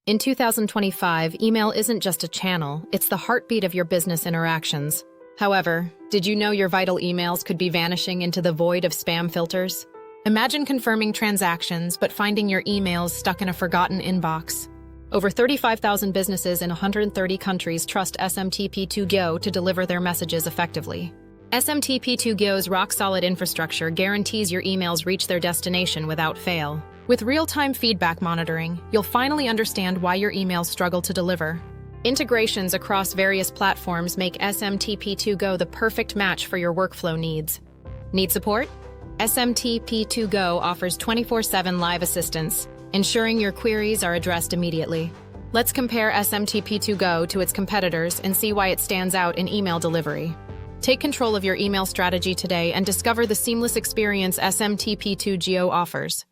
In 2025, email isn't just a channel, it's the heartbeat of your business interactions. However, did you know your vital emails could be vanishing into the void of spam filters? Imagine confirming transactions but finding your emails stuck in a forgotten inbox. Over 35,000 businesses in 130 countries trust SMTP2GO to deliver their messages effectively. SMTP2GO's rock-solid infrastructure guarantees your emails reach their destination without fail. With real-time feedback monitoring, you'll finally understand why your emails struggle to deliver. Integrations across various platforms make SMTP2GO the perfect match for your workflow needs. Need support? SMTP2GO offers 24/7 live assistance, ensuring your queries are addressed immediately. Let's compare SMTP2GO to its competitors and see why it stands out in email delivery. Take control of your email strategy today and discover the seamless experience SMTP2GO offers.